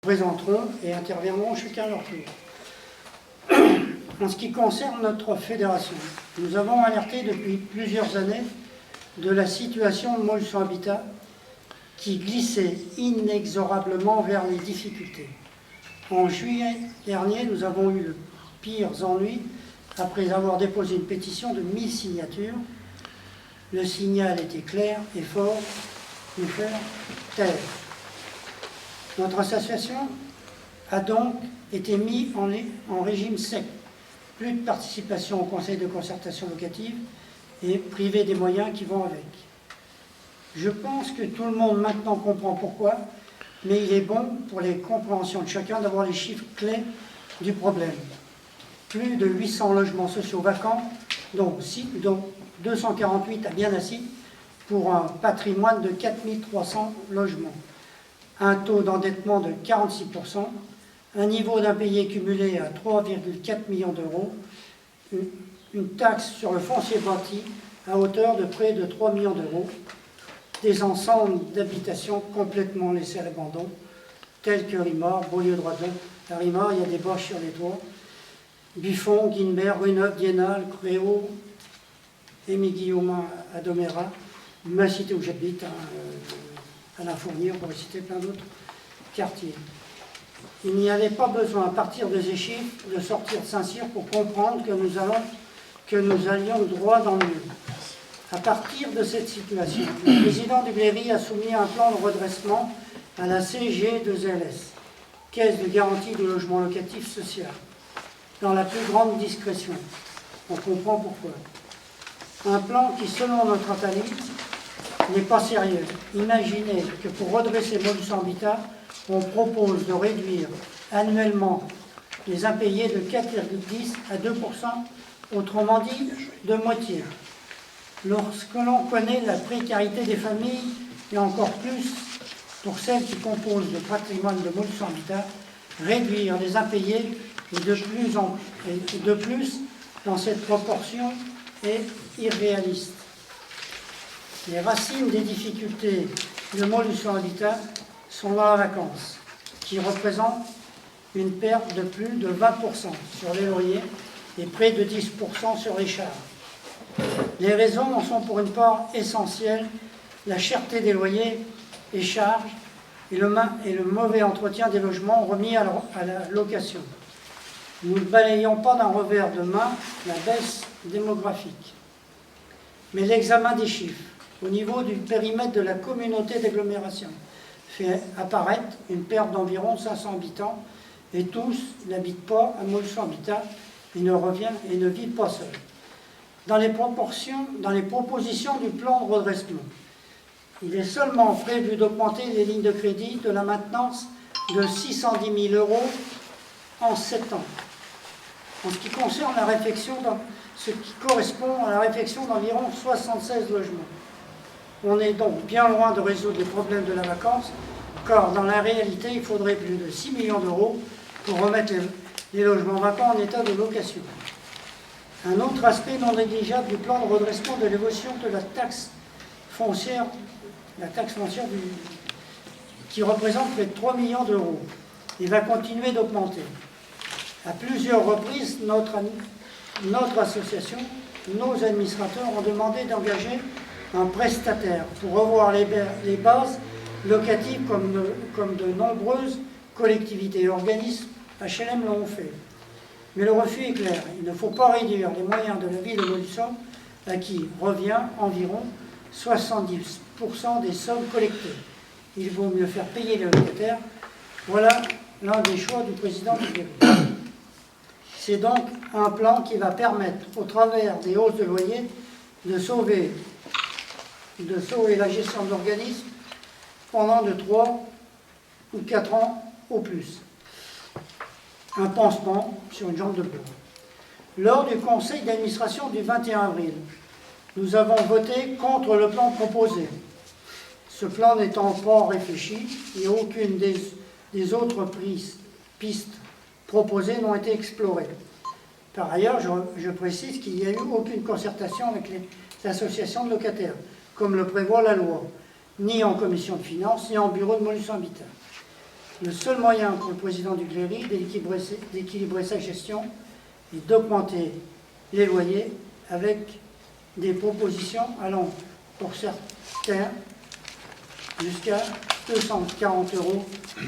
présenteront et interviendront chacun à leur tour. En ce qui concerne notre fédération, nous avons alerté depuis plusieurs années de la situation de Montluçon Habitat qui glissait inexorablement vers les difficultés. En juillet dernier, nous avons eu le pire ennui après avoir déposé une pétition de 1000 signatures. Le signal était clair et fort, nous faire taire. Notre association a donc été mise en régime sec. Plus de participation au conseil de concertation locative et privé des moyens qui vont avec. Je pense que tout le monde maintenant comprend pourquoi, mais il est bon pour les compréhensions de chacun d'avoir les chiffres clés du problème. Plus de 800 logements sociaux vacants, dont 248 à bien assis, pour un patrimoine de 4300 logements. Un taux d'endettement de 46%, un niveau d'impayé cumulé à 3,4 millions d'euros, une taxe sur le foncier bâti à hauteur de près de 3 millions d'euros, des ensembles d'habitations complètement laissés à l'abandon, tels que Rimard, Beaulieu-Droiton. À Rimard, il y a des boches sur les toits. Buffon, Guinbert, Rue-Neuve, Dienal, Créau, Émile-Guillaumin à Domérat, ma cité où j'habite, à La Fournier, on pourrait citer plein d'autres quartiers. Il n'y avait pas besoin, à partir de ces chiffres, de sortir de Saint-Cyr pour comprendre que nous allions droit dans le mur. À partir de cette situation, le président du Bléry a soumis un plan de redressement à la CG2LS, Caisse de garantie du logement locatif social, dans la plus grande discrétion. On comprend pourquoi. Un plan qui, selon notre analyse, n'est pas sérieux. Imaginez que pour redresser Montluçon Habitat, on propose de réduire annuellement les impayés de 4,10 à 2%, autrement dit de moitié. Lorsque l'on connaît la précarité des familles, et encore plus pour celles qui composent le patrimoine de Montluçon Habitat, réduire les impayés et de plus dans cette proportion est irréaliste. Les racines des difficultés de Montluçon Habitat sont dans la vacance, qui représente une perte de plus de 20% sur les loyers et près de 10% sur les charges. Les raisons en sont pour une part essentielle la cherté des loyers et charges et le mauvais entretien des logements remis à la location. Nous ne balayons pas d'un revers de main la baisse démographique, mais l'examen des chiffres au niveau du périmètre de la communauté d'agglomération fait apparaître une perte d'environ 500 habitants et tous n'habitent pas à Montluçon Habitat et ne vivent pas seuls. Dans les propositions du plan de redressement, il est seulement prévu d'augmenter les lignes de crédit de la maintenance de 610 000 € en 7 ans. En ce qui concerne la réfection, ce qui correspond à la réfection d'environ 76 logements. On est donc bien loin de résoudre les problèmes de la vacance, car dans la réalité, il faudrait plus de 6 millions d'euros pour remettre les logements vacants en état de location. Un autre aspect non négligeable du plan de redressement de l'évolution de la taxe foncière qui représente près de 3 millions d'euros et va continuer d'augmenter. À plusieurs reprises, notre association, nos administrateurs ont demandé d'engager un prestataire pour revoir les bases locatives comme de nombreuses collectivités et organismes HLM l'ont fait. Mais le refus est clair, il ne faut pas réduire les moyens de la ville de Montluçon à qui revient environ 70% des sommes collectées. Il vaut mieux faire payer les locataires. Voilà l'un des choix du président du Bléry. C'est donc un plan qui va permettre, au travers des hausses de loyer, de sauver la gestion de l'organisme pendant de 3 ou 4 ans au plus. Un pansement sur une jambe de bois. Lors du conseil d'administration du 21 avril, nous avons voté contre le plan proposé. Ce plan n'étant pas réfléchi et aucune des autres pistes proposées n'ont été explorées. Par ailleurs, je précise qu'il n'y a eu aucune concertation avec les associations de locataires, comme le prévoit la loi, ni en commission de finances, ni en bureau de Montluçon Habitat. Le seul moyen pour le président du Cléry d'équilibrer sa gestion est d'augmenter les loyers avec des propositions allant pour certains jusqu'à 240 €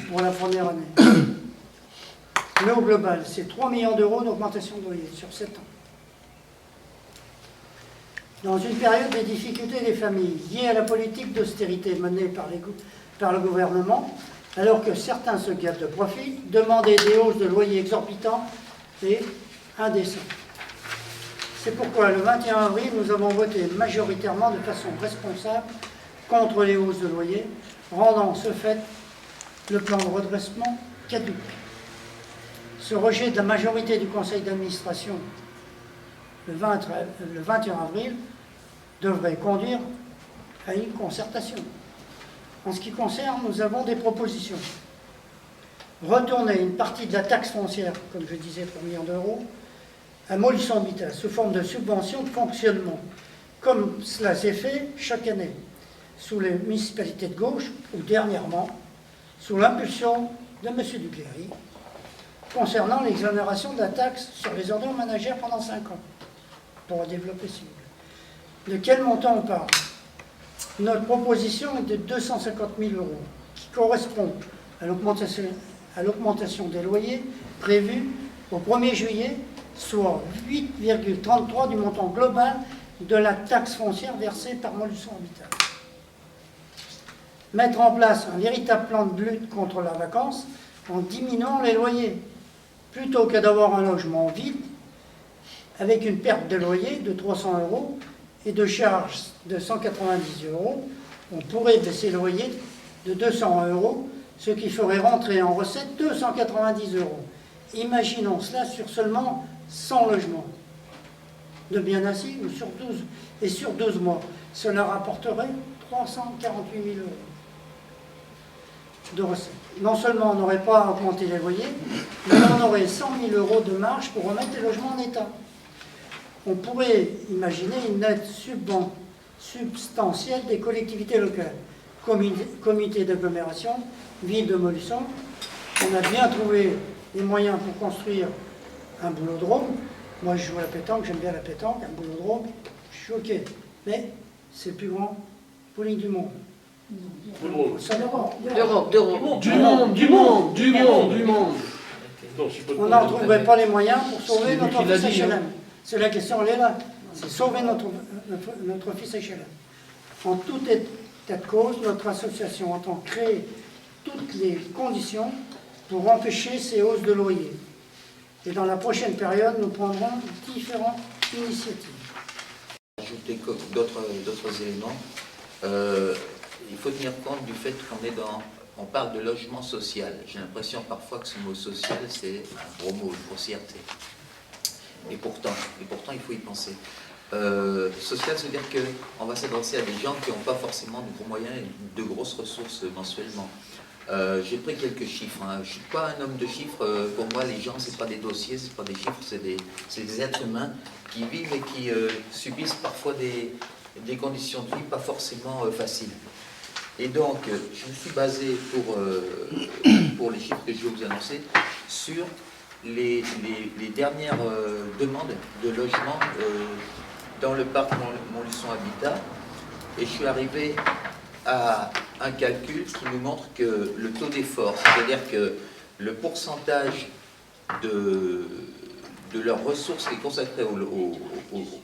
pour la première année. Mais au global, c'est 3 millions d'euros d'augmentation de loyer sur 7 ans. Dans une période des difficultés des familles liées à la politique d'austérité menée par le gouvernement, alors que certains se gâtent de profit, demander des hausses de loyers exorbitants est indécent. C'est pourquoi le 21 avril, nous avons voté majoritairement de façon responsable contre les hausses de loyers, rendant ce fait le plan de redressement caduc. Ce rejet de la majorité du conseil d'administration le 21 avril devrait conduire à une concertation. En ce qui concerne, nous avons des propositions. Retourner une partie de la taxe foncière, comme je disais, 3 millions d'euros, à Montluçon Habitat, sous forme de subvention de fonctionnement, comme cela s'est fait chaque année, sous les municipalités de gauche, ou dernièrement, sous l'impulsion de M. Ducléry, concernant l'exonération de la taxe sur les ordures ménagères pendant 5 ans, pour développer si vous voulez. De quel montant on parle? Notre proposition est de 250 000 €, qui correspond à l'augmentation des loyers prévue au 1er juillet, soit 8,33 du montant global de la taxe foncière versée par Montluçon Habitat. Mettre en place un véritable plan de lutte contre la vacance en diminuant les loyers, plutôt que d'avoir un logement vide avec une perte de loyer de 300 € et de charges de 190 €, on pourrait baisser le loyer de 200 €, ce qui ferait rentrer en recette 290 €. Imaginons cela sur seulement 100 logements de bien assis ou sur 12, et sur 12 mois. Cela rapporterait 348 000 € de recettes. Non seulement on n'aurait pas à augmenter les loyers, mais on aurait 100 000 € de marge pour remettre les logements en état. On pourrait imaginer une aide substantielle des collectivités locales, comité d'agglomération, ville de Montluçon. On a bien trouvé les moyens pour construire un boulodrome. Moi, je joue à la pétanque, j'aime bien la pétanque, un boulodrome, je suis OK. Mais c'est le plus grand bowling du monde. Du monde. On n'en trouverait pas les moyens pour sauver notre office HLM. C'est la question, elle est là. C'est sauver notre office HLM. En tout état de cause, notre association entend créer toutes les conditions pour empêcher ces hausses de loyer. Et dans la prochaine période, nous prendrons différentes initiatives. Ajouter d'autres éléments. Il faut tenir compte du fait on parle de logement social. J'ai l'impression parfois que ce mot social, c'est un gros mot, une grossièreté. Et pourtant, il faut y penser. Social, c'est-à-dire qu'on va s'adresser à des gens qui n'ont pas forcément de gros moyens et de grosses ressources mensuellement. J'ai pris quelques chiffres. Je ne suis pas un homme de chiffres. Pour moi, les gens, ce n'est pas des dossiers, ce n'est pas des chiffres, c'est des êtres humains qui vivent et qui subissent parfois des conditions de vie pas forcément faciles. Et donc, je me suis basé pour les chiffres que je vais vous annoncer sur les dernières demandes de logement dans le parc Montluçon Habitat. Et je suis arrivé à un calcul qui nous montre que le taux d'effort, c'est-à-dire que le pourcentage de leurs ressources qui est consacré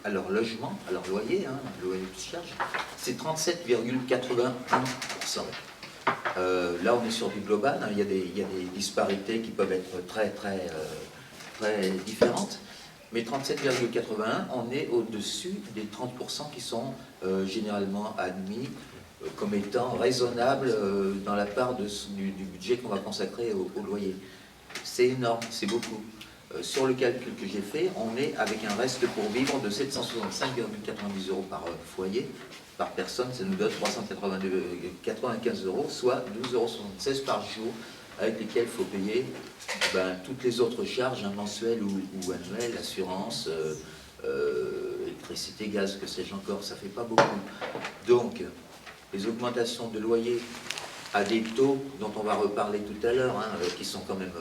à leur logement, à leur loyer, le loyer de charge, c'est 37,81%. Là, on est sur du global, il y a des disparités qui peuvent être très différentes, mais 37,81, on est au-dessus des 30% qui sont généralement admis comme étant raisonnables dans la part du budget qu'on va consacrer au loyer. C'est énorme, c'est beaucoup. Sur le calcul que j'ai fait, on est avec un reste pour vivre de 765,90 € par foyer, par personne, ça nous donne 395 €, soit 12,76 € par jour, avec lesquels il faut payer toutes les autres charges, mensuelles ou annuelles, assurance, électricité, gaz, que sais-je encore, ça ne fait pas beaucoup. Donc, les augmentations de loyer à des taux dont on va reparler tout à l'heure, hein, qui sont quand même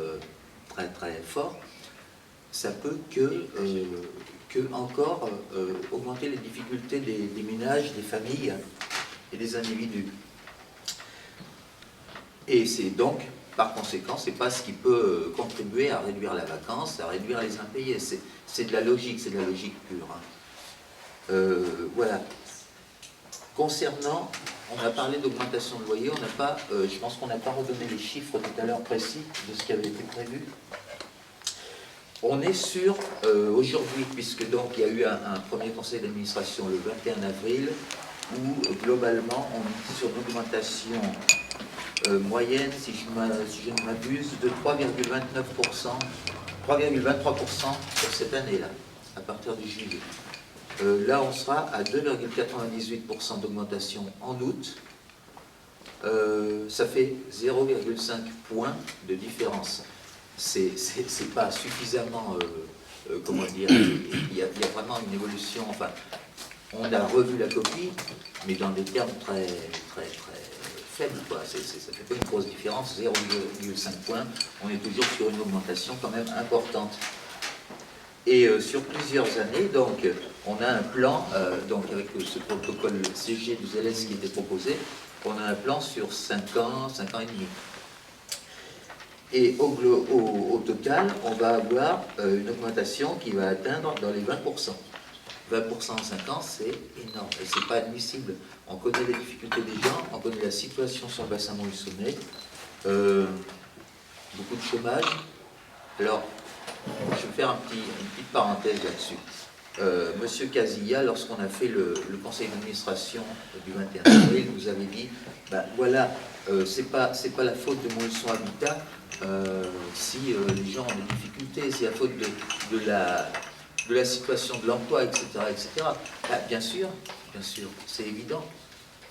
très très forts, ça peut que encore augmenter les difficultés des ménages, des familles et des individus. Et c'est donc, par conséquent, c'est pas ce qui peut contribuer à réduire la vacance, à réduire les impayés. C'est de la logique pure. Hein. Voilà. Concernant, on a parlé d'augmentation de loyer, on n'a pas, je pense qu'on n'a pas redonné les chiffres tout à l'heure précis de ce qui avait été prévu. On est sur, aujourd'hui, puisque donc il y a eu un premier conseil d'administration le 21 avril, où globalement on est sur une augmentation moyenne, si je ne m'abuse, de 3,29%, 3,23% pour cette année-là, à partir du juillet. Là, on sera à 2,98% d'augmentation en août. Ça fait 0,5 points de différence. C'est pas suffisamment, comment dire, il y a vraiment une évolution, enfin, on a revu la copie, mais dans des termes très faibles, quoi. Ça fait pas une grosse différence, 0,5 points, on est toujours sur une augmentation quand même importante. Et sur plusieurs années, donc, on a un plan, donc avec ce protocole CG du ZLS qui était proposé, on a un plan sur 5 ans et demi. Et au total, on va avoir une augmentation qui va atteindre dans les 20%. 20% en 5 ans, c'est énorme. Et c'est pas admissible. On connaît les difficultés des gens, on connaît la situation sur le bassin montluçonnais, beaucoup de chômage. Alors, je vais faire une petite parenthèse là-dessus. Monsieur Casilla, lorsqu'on a fait le conseil d'administration du 21 avril, nous avait dit, ben voilà, c'est pas la faute de Montluçon Habitat si les gens ont des difficultés, c'est la faute de la situation de l'emploi, etc. Ben, bien sûr, c'est évident.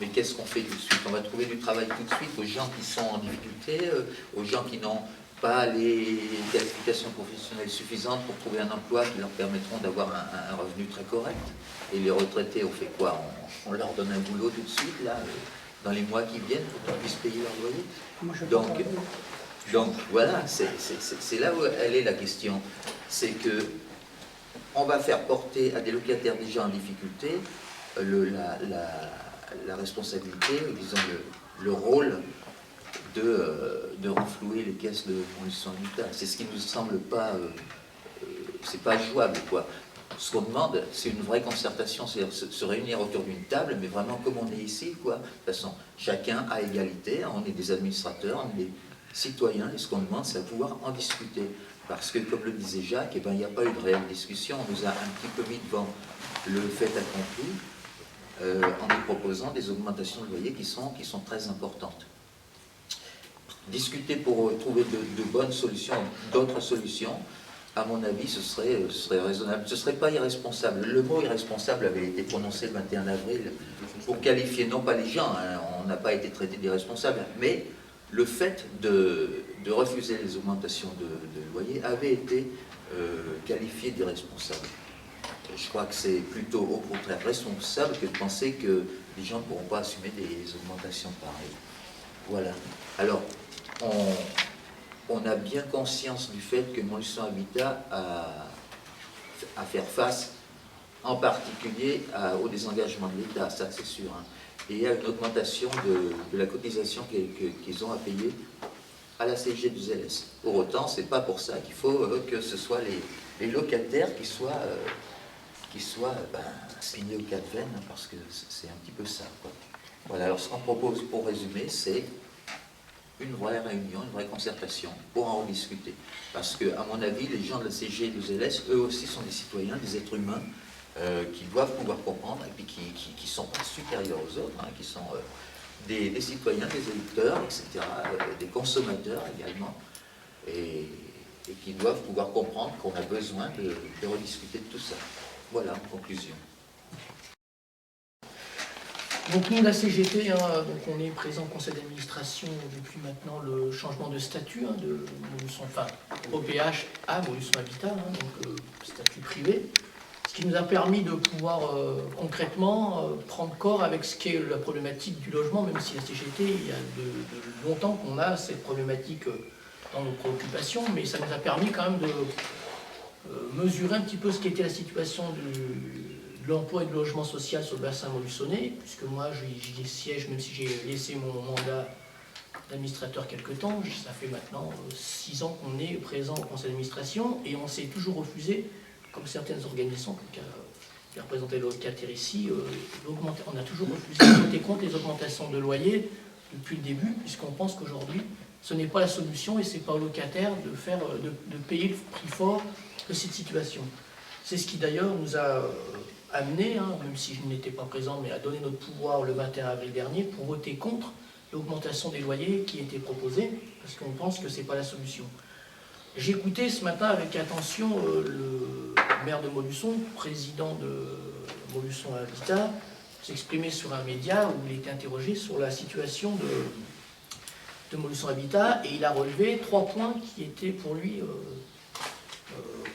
Mais qu'est-ce qu'on fait tout de suite? On va trouver du travail tout de suite aux gens qui sont en difficulté, aux gens qui n'ont pas les qualifications professionnelles suffisantes pour trouver un emploi qui leur permettront d'avoir un revenu très correct. Et les retraités, on fait quoi? On leur donne un boulot tout de suite, là, dans les mois qui viennent, pour qu'ils puissent payer leur loyer. Donc voilà, c'est là où elle est la question. C'est que on va faire porter à des locataires déjà en difficulté la responsabilité, disons le rôle de renflouer les caisses de Montluçon Habitat. C'est ce qui ne nous semble pas, c'est pas jouable, quoi. Ce qu'on demande, c'est une vraie concertation, c'est-à-dire se réunir autour d'une table, mais vraiment comme on est ici, quoi. De toute façon, chacun à égalité, on est des administrateurs, on est des citoyens, et ce qu'on demande, c'est à pouvoir en discuter. Parce que, comme le disait Jacques, eh ben, il n'y a pas eu de réelle discussion, on nous a un petit peu mis devant le fait accompli, en nous proposant des augmentations de loyer qui sont très importantes. Discuter pour trouver de bonnes solutions, d'autres solutions, à mon avis, ce serait raisonnable. Ce ne serait pas irresponsable. Le mot irresponsable avait été prononcé le 21 avril pour qualifier, non pas les gens, hein, on n'a pas été traité d'irresponsables, mais le fait de refuser les augmentations de loyer avait été qualifié d'irresponsable. Je crois que c'est plutôt au contraire responsable que de penser que les gens ne pourront pas assumer des augmentations pareilles. Voilà. Alors, on a bien conscience du fait que Montluçon Habitat a à faire face, en particulier au désengagement de l'État, ça c'est sûr, hein, et à une augmentation de la cotisation qu'ils ont à payer à la CG du ZLS. Pour autant, c'est pas pour ça qu'il faut que ce soit les locataires qui soient signés au cas de veine, parce que c'est un petit peu ça, quoi. Voilà, alors ce qu'on propose pour résumer, c'est une vraie réunion, une vraie concertation pour en rediscuter. Parce que, à mon avis, les gens de la CG et du ZLS, eux aussi sont des citoyens, des êtres humains qui doivent pouvoir comprendre et puis qui ne sont pas supérieurs aux autres, hein, qui sont des citoyens, des électeurs, etc., des consommateurs également, et qui doivent pouvoir comprendre qu'on a besoin de rediscuter de tout ça. Voilà, en conclusion. Donc nous, la CGT, donc on est présent au conseil d'administration depuis maintenant le changement de statut de Montluçon, enfin OPH à Montluçon Habitat, donc statut privé, ce qui nous a permis de pouvoir concrètement prendre corps avec ce qu'est la problématique du logement, même si la CGT, il y a de longtemps qu'on a cette problématique dans nos préoccupations, mais ça nous a permis quand même de mesurer un petit peu ce qu'était la situation de l'emploi et du logement social sur le bassin montluçonnais, puisque moi j'y siège, même si j'ai laissé mon mandat d'administrateur quelque temps, ça fait maintenant 6 ans qu'on est présent au conseil d'administration, et on s'est toujours refusé, comme certaines organisations qui représentaient les locataires ici, on a toujours refusé de voter contre les augmentations de loyer depuis le début, puisqu'on pense qu'aujourd'hui, ce n'est pas la solution et ce n'est pas aux locataires de payer le prix fort de cette situation. C'est ce qui d'ailleurs nous a amené, même si je n'étais pas présent, mais à donner notre pouvoir le 21 avril dernier pour voter contre l'augmentation des loyers qui était proposée, parce qu'on pense que ce n'est pas la solution. J'ai écouté ce matin avec attention le maire de Montluçon, président de Montluçon Habitat, s'exprimer sur un média où il était interrogé sur la situation de Montluçon Habitat, et il a relevé 3 points qui étaient pour lui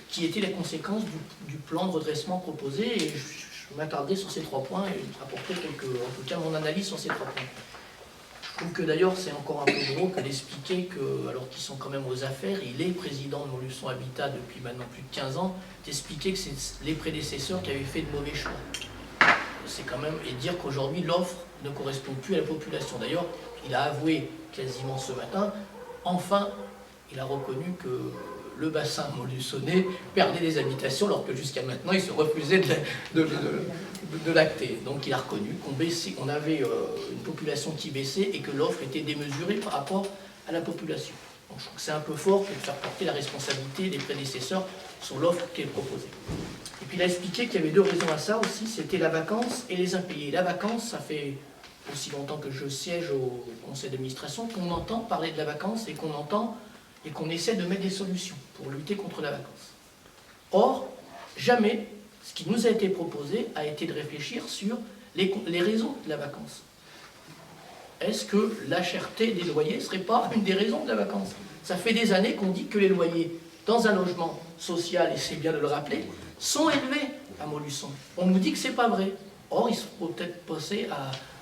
qui étaient les conséquences du plan de redressement proposé, et je m'attardais sur ces 3 points et apporter en tout cas mon analyse sur ces 3 points. Je trouve que d'ailleurs c'est encore un peu gros que d'expliquer que, alors qu'ils sont quand même aux affaires, il est président de Montluçon Habitat depuis maintenant plus de 15 ans, d'expliquer que c'est les prédécesseurs qui avaient fait de mauvais choix. C'est quand même, et dire qu'aujourd'hui l'offre ne correspond plus à la population. D'ailleurs, il a avoué quasiment ce matin, enfin, il a reconnu que le bassin montluçonnais perdait des habitations, alors que jusqu'à maintenant, il se refusait de l'acter. Donc il a reconnu qu'on avait une population qui baissait et que l'offre était démesurée par rapport à la population. Donc je trouve que c'est un peu fort que de faire porter la responsabilité des prédécesseurs sur l'offre qui est proposée. Et puis il a expliqué qu'il y avait 2 raisons à ça aussi, c'était la vacance et les impayés. La vacance, ça fait aussi longtemps que je siège au conseil d'administration qu'on entend parler de la vacance et qu'on essaie de mettre des solutions pour lutter contre la vacance. Or, jamais ce qui nous a été proposé a été de réfléchir sur les raisons de la vacance. Est-ce que la cherté des loyers ne serait pas une des raisons de la vacance? Ça fait des années qu'on dit que les loyers dans un logement social, et c'est bien de le rappeler, sont élevés à Montluçon. On nous dit que ce n'est pas vrai. Or, il faut peut-être passer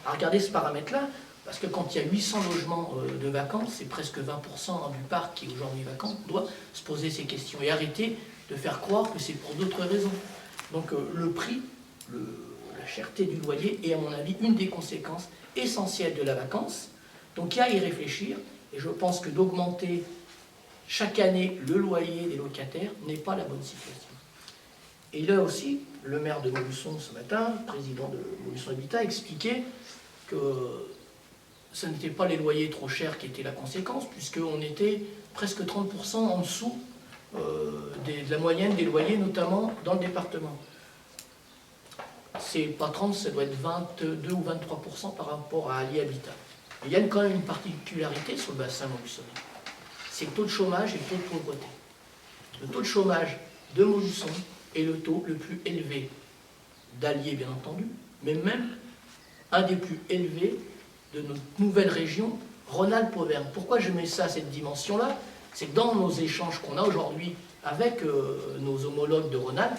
à regarder ce paramètre-là, parce que quand il y a 800 logements de vacances, c'est presque 20% du parc qui est aujourd'hui vacant, on doit se poser ces questions et arrêter de faire croire que c'est pour d'autres raisons. Donc le prix, la cherté du loyer est à mon avis une des conséquences essentielles de la vacance. Donc il y a à y réfléchir, et je pense que d'augmenter chaque année le loyer des locataires n'est pas la bonne situation. Et là aussi, le maire de Montluçon ce matin, président de Montluçon Habitat, expliquait que ce n'était pas les loyers trop chers qui étaient la conséquence, puisqu'on était presque 30% en dessous de la moyenne des loyers, notamment dans le département. C'est pas 30, ça doit être 22 ou 23% par rapport à Ali Habitat. Mais il y a quand même une particularité sur le bassin montluçonnais. C'est le taux de chômage et le taux de pauvreté. Le taux de chômage de Montluçon est le taux le plus élevé d'Allier, bien entendu, mais même un des plus élevés de notre nouvelle région, Rhône-Alpes-Auvergne. Pourquoi je mets ça à cette dimension-là? C'est que dans nos échanges qu'on a aujourd'hui avec nos homologues de Rhône-Alpes,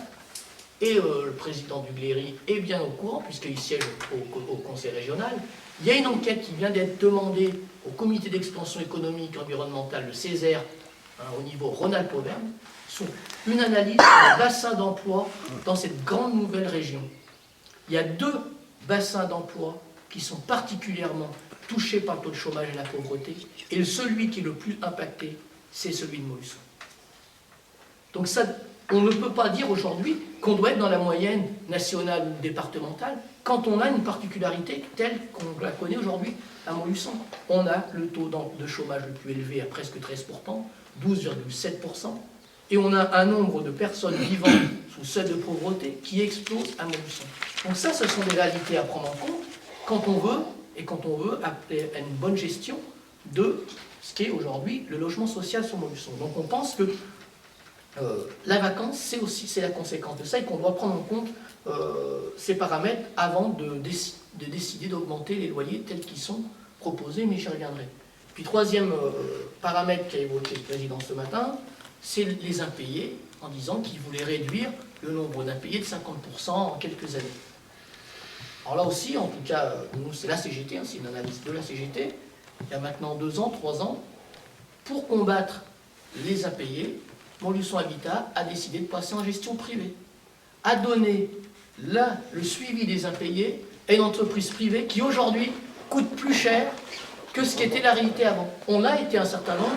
et le président du Gléry est bien au courant, puisqu'il siège au conseil régional, il y a une enquête qui vient d'être demandée au comité d'expansion économique et environnementale, le Césaire, au niveau Rhône-Alpes-Auvergne, sur une analyse sur le bassin d'emploi dans cette grande nouvelle région. Il y a 2 bassins d'emploi qui sont particulièrement touchés par le taux de chômage et la pauvreté, et celui qui est le plus impacté, c'est celui de Montluçon. Donc ça, on ne peut pas dire aujourd'hui qu'on doit être dans la moyenne nationale ou départementale quand on a une particularité telle qu'on la connaît aujourd'hui à Montluçon. On a le taux de chômage le plus élevé à presque 13%, 12,7%, et on a un nombre de personnes vivant sous seuil de pauvreté qui explose à Montluçon. Donc ça, ce sont des réalités à prendre en compte quand on veut appeler à une bonne gestion de ce qu'est aujourd'hui le logement social sur Montluçon. Donc on pense que la vacance, c'est la conséquence de ça, et qu'on doit prendre en compte ces paramètres avant de décider d'augmenter les loyers tels qu'ils sont proposés, mais j'y reviendrai. Puis 3e paramètre qu'a évoqué le président ce matin, c'est les impayés, en disant qu'ils voulaient réduire le nombre d'impayés de 50% en quelques années. Alors là aussi, en tout cas, nous, c'est la CGT, hein, c'est une analyse de la CGT, il y a maintenant 2 ans, 3 ans, pour combattre les impayés, Montluçon Habitat a décidé de passer en gestion privée, a donné là le suivi des impayés à une entreprise privée qui aujourd'hui coûte plus cher que ce qu'était la réalité avant. On a été un certain nombre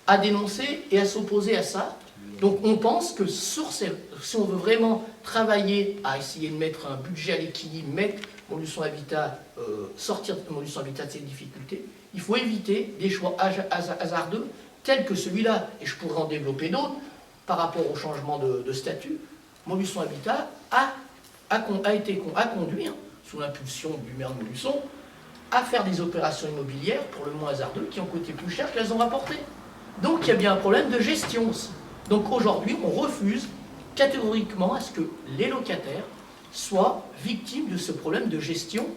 à dénoncer et à s'opposer à ça. Donc on pense que si on veut vraiment travailler à essayer de mettre un budget à l'équilibre, mettre Montluçon Habitat, sortir de Montluçon Habitat de ses difficultés, il faut éviter des choix hasardeux tels que celui-là, et je pourrais en développer d'autres, par rapport au changement de statut. Montluçon Habitat a conduit, hein, sous l'impulsion du maire de Montluçon, à faire des opérations immobilières, pour le moins hasardeux, qui ont coûté plus cher qu'elles ont rapporté. Donc il y a bien un problème de gestion aussi. Donc aujourd'hui, on refuse catégoriquement à ce que les locataires soient victimes de ce problème de gestion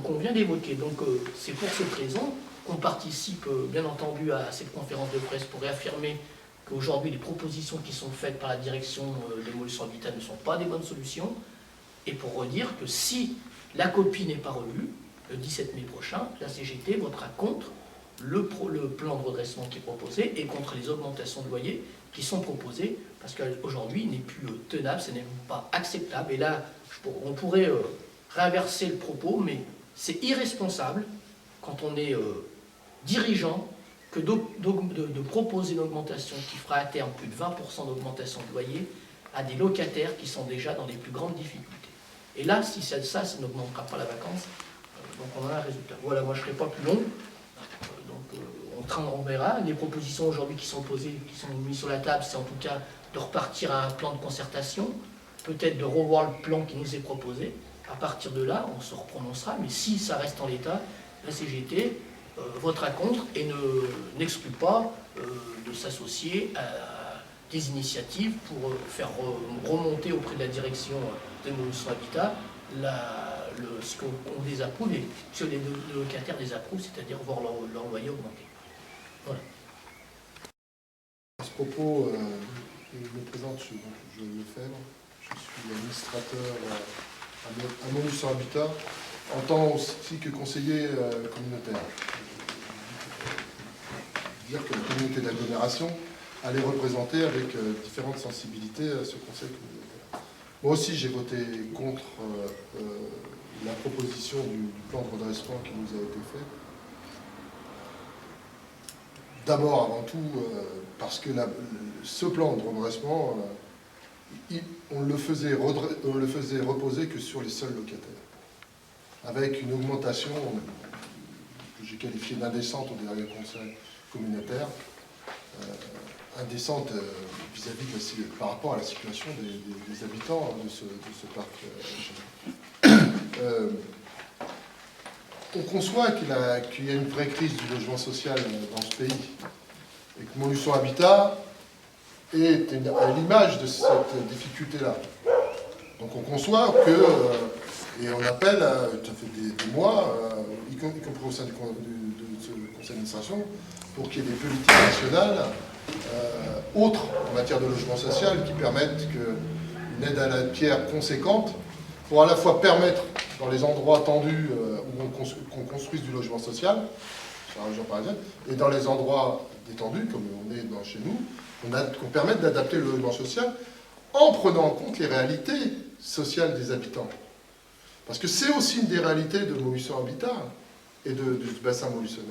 qu'on vient d'évoquer. Donc c'est pour cette raison qu'on participe bien entendu à cette conférence de presse pour réaffirmer qu'aujourd'hui les propositions qui sont faites par la direction de Montluçon Habitat ne sont pas des bonnes solutions, et pour redire que si la copie n'est pas revue, le 17 mai prochain, la CGT votera contre le plan de redressement qui est proposé et contre les augmentations de loyer qui sont proposées, parce qu'aujourd'hui, il n'est plus tenable, ce n'est pas acceptable. Et là, on pourrait réinverser le propos, mais c'est irresponsable, quand on est dirigeant, que de proposer une augmentation qui fera à terme plus de 20% d'augmentation de loyer à des locataires qui sont déjà dans les plus grandes difficultés. Et là, si ça n'augmentera pas la vacance, donc on a un résultat. Voilà, moi je ne serai pas plus long. On verra. Les propositions aujourd'hui qui sont posées, qui sont mises sur la table, c'est en tout cas de repartir à un plan de concertation, peut-être de revoir le plan qui nous est proposé. À partir de là, on se reprononcera, mais si ça reste en l'état, la CGT votera contre et n'exclut pas de s'associer à des initiatives pour faire remonter auprès de la direction de Montluçon Habitat ce qu'on désapprouve et ce que les locataires désapprouvent, c'est-à-dire voir leur loyer augmenter. Voilà. À ce propos, je me présente, je Lefebvre, je suis administrateur à Montluçon Habitat, en tant aussi que conseiller communautaire. Dire que la communauté d'agglomération allait représenter avec différentes sensibilités ce conseil communautaire. Moi aussi, j'ai voté contre la proposition du plan de redressement qui nous a été fait. D'abord, avant tout, parce que ce plan de redressement, on le faisait reposer que sur les seuls locataires, avec une augmentation que j'ai qualifiée d'indécente au dernier conseil communautaire, indécente vis-à-vis par rapport à la situation des habitants de ce parc. On conçoit qu'il y a une vraie crise du logement social dans ce pays et que Montluçon Habitat est à l'image de cette difficulté-là. Donc on conçoit que, et on appelle, ça fait des mois, y compris au sein de ce conseil d'administration, pour qu'il y ait des politiques nationales autres en matière de logement social qui permettent une aide à la pierre conséquente pour à la fois permettre, dans les endroits tendus où on construise du logement social, sur la région parisienne, et dans les endroits détendus, comme on est chez nous, qu'on permette d'adapter le logement social en prenant en compte les réalités sociales des habitants. Parce que c'est aussi une des réalités de Montluçon Habitat et du bassin montluçonnais,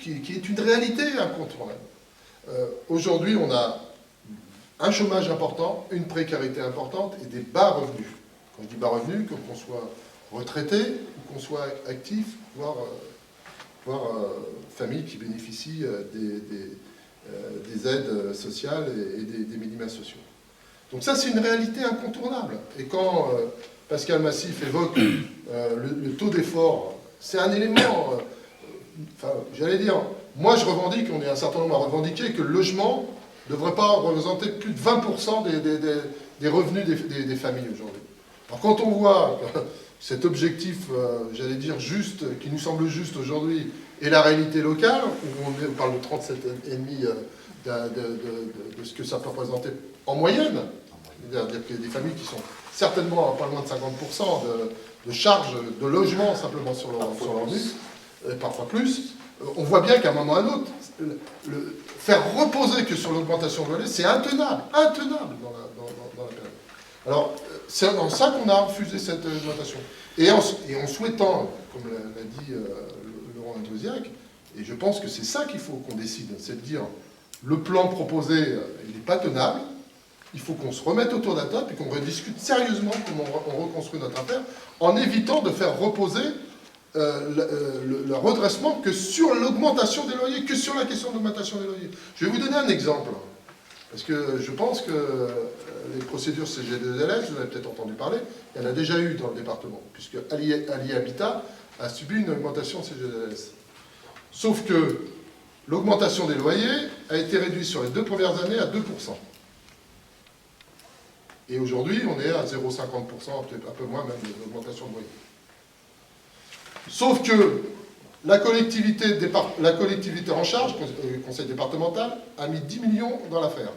qui est une réalité incontournable. Aujourd'hui, on a un chômage important, une précarité importante et des bas revenus. Quand je dis bas revenus, qu'on soit retraité ou qu'on soit actif, voire famille qui bénéficie des aides sociales et des minima sociaux. Donc ça, c'est une réalité incontournable. Et quand Pascal Massif évoque le taux d'effort, c'est un élément, j'allais dire, moi je revendique, on est un certain nombre à revendiquer, que le logement ne devrait pas représenter plus de 20% des revenus des familles aujourd'hui. Alors quand on voit cet objectif, j'allais dire juste, qui nous semble juste aujourd'hui, et la réalité locale, où on parle de 37,5 de ce que ça peut représenter en moyenne, c'est-à-dire qu'il y a des familles qui sont certainement à pas loin de 50% de charges de logement simplement sur leur but, et parfois plus. On voit bien qu'à un moment ou à un autre, faire reposer que sur l'augmentation de loyer, c'est intenable dans la période. Alors, c'est en ça qu'on a refusé cette augmentation. Et en souhaitant, comme l'a dit Laurent Andréziac, et je pense que c'est ça qu'il faut qu'on décide, c'est de dire, le plan proposé, il n'est pas tenable, il faut qu'on se remette autour de la table et qu'on rediscute sérieusement comment on reconstruit notre affaire, en évitant de faire reposer le redressement que sur l'augmentation des loyers, que sur la question de l'augmentation des loyers. Je vais vous donner un exemple, parce que je pense que les procédures CGD2LS, vous avez peut-être entendu parler, il y en a déjà eu dans le département, puisque Ali Habitat a subi une augmentation de CGD2LS. Sauf que l'augmentation des loyers a été réduite sur les 2 premières années à 2%. Et aujourd'hui, on est à 0,50%, peut-être un peu moins même, d'augmentation de loyer. Sauf que la collectivité en charge, le conseil départemental, a mis 10 millions dans l'affaire.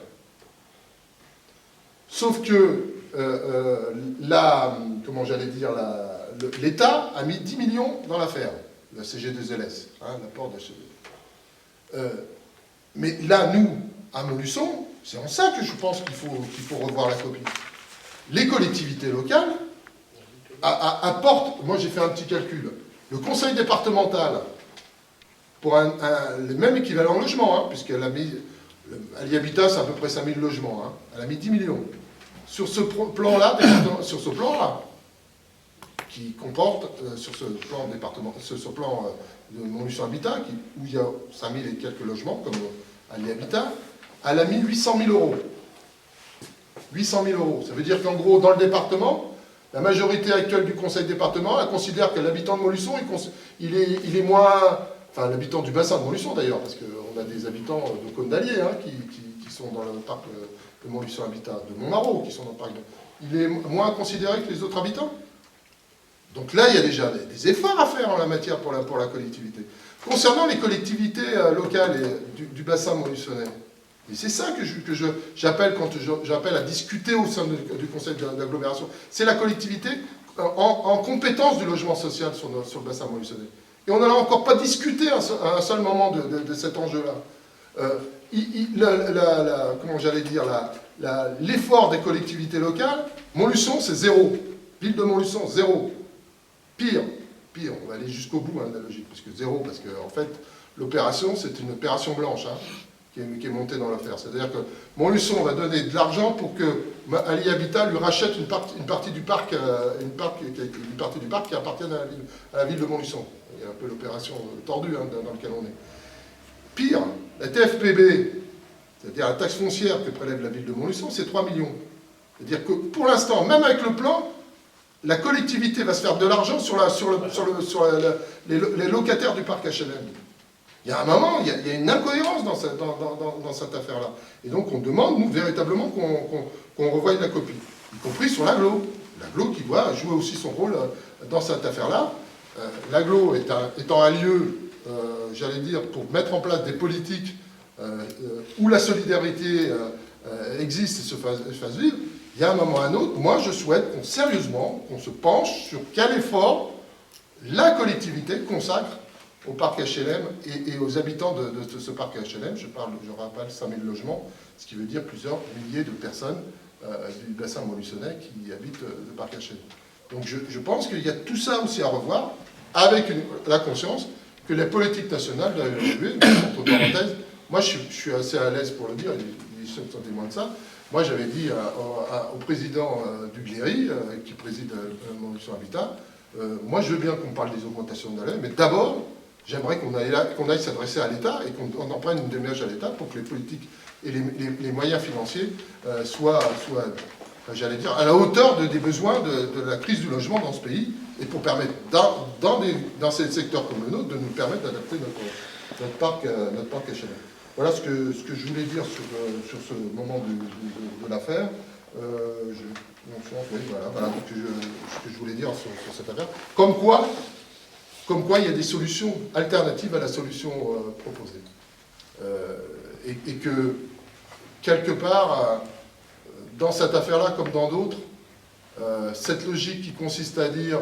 Sauf que l'État a mis 10 millions dans l'affaire, la CG2LS, l'apport de la CG2. Mais là, nous, à Montluçon, c'est en ça que je pense qu'il faut revoir la copie. Les collectivités locales apportent, moi j'ai fait un petit calcul, le conseil départemental, pour le même équivalent logement, puisqu'elle a mis, Ali Habitat c'est à peu près 5000 logements, elle a mis 10 millions. Sur ce plan-là, qui comporte, sur ce plan de Montluçon Habitat, où il y a 5000 et quelques logements, comme Ali Habitat, elle a mis 800 000 euros. 800 000 euros. Ça veut dire qu'en gros, dans le département, la majorité actuelle du conseil département, elle considère que l'habitant de Montluçon, il est moins... Enfin, l'habitant du bassin de Montluçon d'ailleurs, parce qu'on a des habitants de Cône d'Allier qui sont dans le parc de Montluçon Habitat, de Montmarault qui sont dans le parc. Il est moins considéré que les autres habitants. Donc là, il y a déjà des efforts à faire en la matière pour la collectivité. Concernant les collectivités locales et du bassin montluçonnais, et c'est ça que j'appelle quand j'appelle à discuter au sein du conseil d'agglomération. C'est la collectivité en compétence du logement social sur le bassin montluçonnais. Et on n'en a encore pas discuté à un seul moment de cet enjeu-là. Comment j'allais dire, l'effort des collectivités locales, Montluçon, c'est 0. Ville de Montluçon, 0. Pire, on va aller jusqu'au bout de la logique, parce que 0, parce qu'en fait, l'opération, c'est une opération blanche, qui est montée dans l'affaire. C'est-à-dire que Montluçon va donner de l'argent pour que Ali Habitat lui rachète une partie du parc qui appartient à la ville de Montluçon. Il y a un peu l'opération tordue dans laquelle on est. Pire, la TFPB, c'est-à-dire la taxe foncière que prélève la ville de Montluçon, c'est 3 millions. C'est-à-dire que pour l'instant, même avec le plan, la collectivité va se faire de l'argent sur les locataires du parc HLM. Il y a un moment, il y a une incohérence dans cette affaire-là. Et donc on demande, nous, véritablement, qu'on revoie la copie, y compris sur l'agglo. L'agglo qui doit jouer aussi son rôle dans cette affaire-là. L'agglo étant un lieu, j'allais dire, pour mettre en place des politiques où la solidarité existe et se fasse vivre, il y a un moment ou un autre, moi je souhaite sérieusement qu'on se penche sur quel effort la collectivité consacre au parc HLM et aux habitants de ce parc HLM. Je rappelle 5000 logements, ce qui veut dire plusieurs milliers de personnes du bassin montluçonnais qui habitent le parc HLM. Donc je pense qu'il y a tout ça aussi à revoir, avec la conscience que les politiques nationales doivent évoluer. Entre parenthèses, moi je suis assez à l'aise pour le dire, ils sont témoins de ça. Moi j'avais dit au président du GLERI, qui préside Montluçon Habitat, moi je veux bien qu'on parle des augmentations de l'aide, mais d'abord, j'aimerais qu'on aille s'adresser à l'État et qu'on en prenne une démarche à l'État pour que les politiques et les moyens financiers soient j'allais dire, à la hauteur des besoins de la crise du logement dans ce pays, et pour permettre, dans ces secteurs comme le nôtre, de nous permettre d'adapter notre parc HLM. Voilà ce que je voulais dire sur ce moment de l'affaire. Voilà ce que je voulais dire sur cette affaire. Comme quoi, comme quoi il y a des solutions alternatives à la solution proposée. Et que, quelque part, dans cette affaire-là, comme dans d'autres, cette logique qui consiste à dire,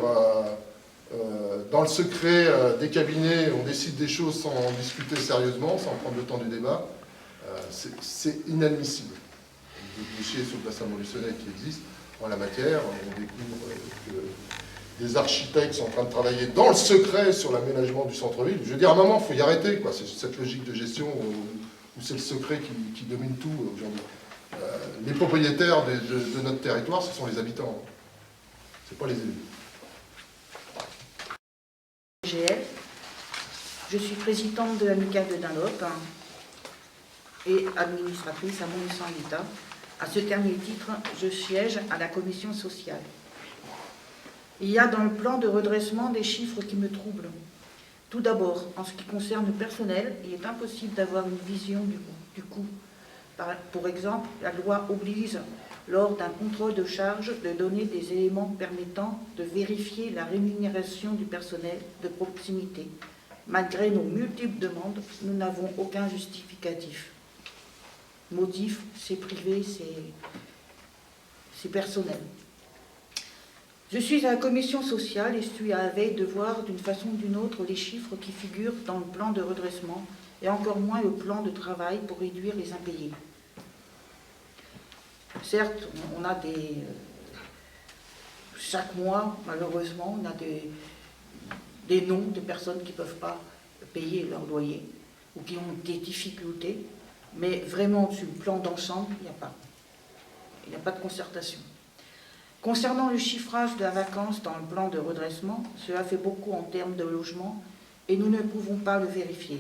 dans le secret des cabinets, on décide des choses sans en discuter sérieusement, sans prendre le temps du débat, c'est inadmissible. Le dossier sous le bassin montluçonnais qui existe en la matière, on découvre que des architectes sont en train de travailler dans le secret sur l'aménagement du centre-ville. Je veux dire, à un moment, il faut y arrêter, quoi. C'est cette logique de gestion où c'est le secret qui domine tout aujourd'hui. Les propriétaires de notre territoire, ce sont les habitants. Ce n'est pas les élus. GL. Je suis présidente de l'amicale de Dunlop et administratrice à Montluçon-Habitat. À ce dernier titre, je siège à la commission sociale. Il y a dans le plan de redressement des chiffres qui me troublent. Tout d'abord, en ce qui concerne le personnel, il est impossible d'avoir une vision du coût. Pour exemple, la loi oblige, lors d'un contrôle de charge, de donner des éléments permettant de vérifier la rémunération du personnel de proximité. Malgré nos multiples demandes, nous n'avons aucun justificatif. Motif, c'est privé, c'est personnel. Je suis à la commission sociale et suis à la veille de voir d'une façon ou d'une autre les chiffres qui figurent dans le plan de redressement et encore moins le plan de travail pour réduire les impayés. Certes, on a chaque mois, malheureusement, on a des noms de personnes qui ne peuvent pas payer leur loyer ou qui ont des difficultés, mais vraiment, sur le plan d'ensemble, il n'y a pas. Il n'y a pas de concertation. Concernant le chiffrage de la vacance dans le plan de redressement, cela fait beaucoup en termes de logement et nous ne pouvons pas le vérifier.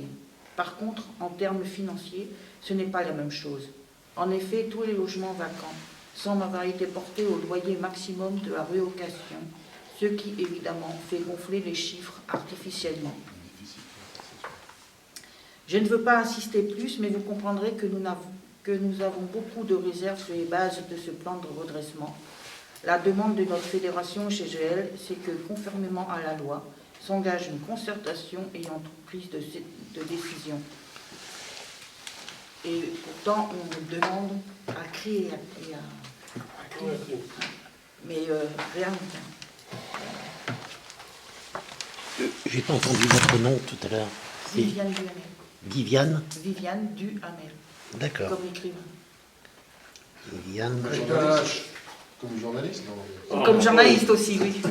Par contre, en termes financiers, ce n'est pas la même chose. En effet, tous les logements vacants semblent avoir été portés au loyer maximum de la rélocation, ce qui évidemment fait gonfler les chiffres artificiellement. Je ne veux pas insister plus, mais vous comprendrez que nous avons beaucoup de réserves sur les bases de ce plan de redressement. La demande de notre fédération chez GL, c'est que, conformément à la loi, s'engage une concertation ayant prise de décision. Et pourtant, on nous demande à crier et à crier. Mais rien ne vient. J'ai pas entendu votre nom tout à l'heure. Viviane Duhamel. Viviane. Viviane Duhamel. D'accord. Comme l'écrivain. Viviane. Avec un H, comme journaliste, non? Comme journaliste aussi, oui.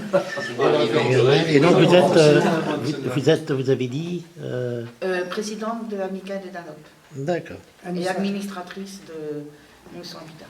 Et donc vous avez dit. Présidente de l'amicale de Dunlop. D'accord. Et administratrice de Montluçon Habitat.